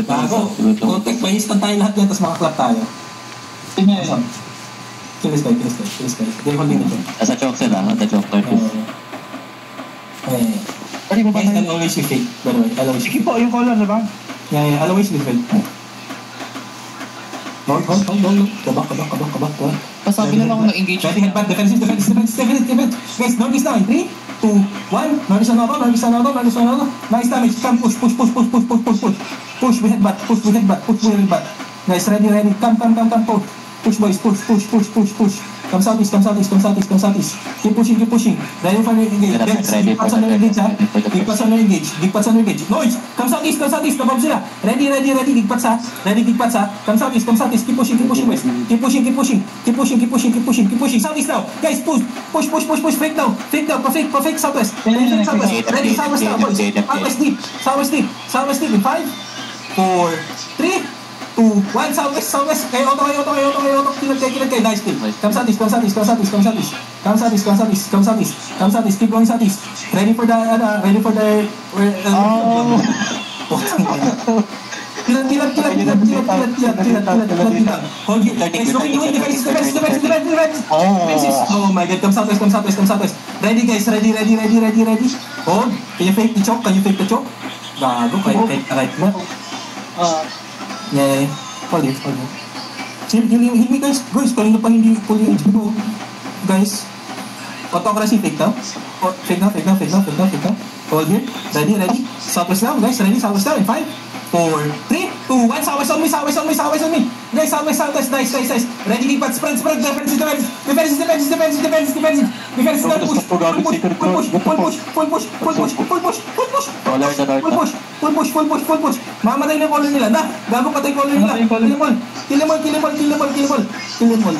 Bago. Contact, may instant tayo lahat yan, tapos makaklap tayo. Tingnan yun. Kilis tayo. Hindi ko din ito. Nasa choke sila, nasa choke purpose. Pwede mo ba Guys, tayo? I'll always be fake, by the way. I'll always be Sige po, yung color na ba? Yeah, I'll always be fake. Hold. Go back. Pasabi na lang ako ng-engage. Ready, headbutt, defensive. Guys, Northeast now in 3, 2, 1. Northeast na ako. Nice damage. Come, push. Push with headbutt. Guys, ready. Come, push. Push, boys, push. Come southeast. Keep pushing. Ready for the engage. Guys, digpats on the engage. Noise! Come southeast. Nabab sila. Ready. Digpats ha. Come southeast. Keep pushing, boys. Keep pushing. Southeast now. Guys, push. Fake now. Fake southwest. Ready, southwest now, boys. Southwest deep. In 5, 4, 3, 2, 1, southwest. Auto. Kill. Nice kill. Come southeast. Keep going southeast. Ready for the Kill. Hold it. Guys, defense. Oh my god, come southwest. Ready guys, ready. Hold. Can you fake the choke? Gago, kahit na. Yeah. Hold it. Heal me guys. Kanina pa hindi pull yung HP ko. Guys. Auto-aggressive fake now. Fake now. Hold here. Ready. Southwest now, guys. Ready, southwest now in 5, 4, 3, 2, 1. Southwest on me. Guys, southwest. Nice. Ready, big bat. Spread. Defense. Defense now. Full push. Mamatay na yung color nila. Gago patay color nila. Kill them all.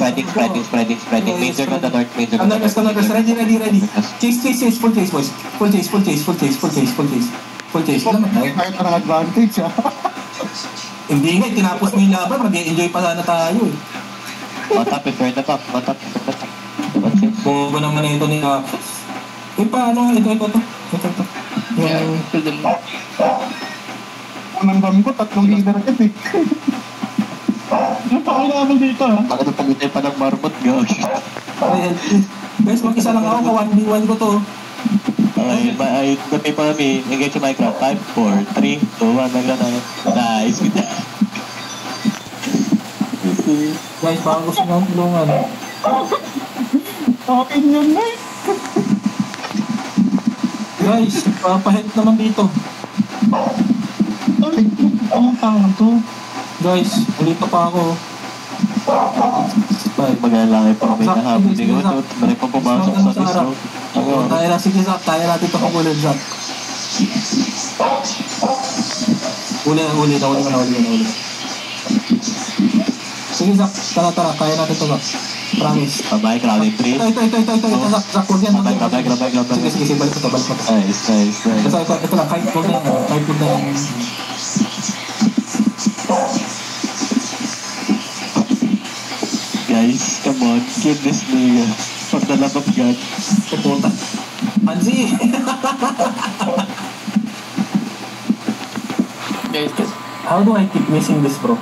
Spreading. Major on the north. Converse. Ready. Chase. Full chase, boys. Full chase. Kahit parang advantage ah. Hindi nga, tinapos mo yung laban. Mag-enjoy pa sana tayo eh. Matap, prepare the top. Bobo naman ito ni paano nga? Ito. Yeah, kill them. Unang dami ko, 3 leader agad eh. Ano pa kailangan dito ha? Bakit ang pagutay pa ng marmot, gosh? Guys, mag-isa lang ako. 1v1 ko to. Ay, gati pa kami. Engage yung Minecraft. 5, 4, 3, 2, 1. Nice. Guys, parang gusto nga ang tulungan. Akin yun na eh. Guys, papahit naman dito. Ang tangan to. Guys, ulito pa ako. Magalang pa kami na hapon. Hindi ko ito. Maray pa pumasok sa disco. Sige, Zach. Kaya natin ito kagulan, Zach. Uli na. Sige, Zach. Tara. Kaya natin ito, Zach. Promise. Bye, crowding 3. Ito, Zach. Huwag yan. Grabay. Sige, balik ko. Nice. Ito lang. Kahit huwag na yan. Guys, come on. Kill this nigga. For the love of God. Puta. Anzi! Guys, How do I keep missing this, bro?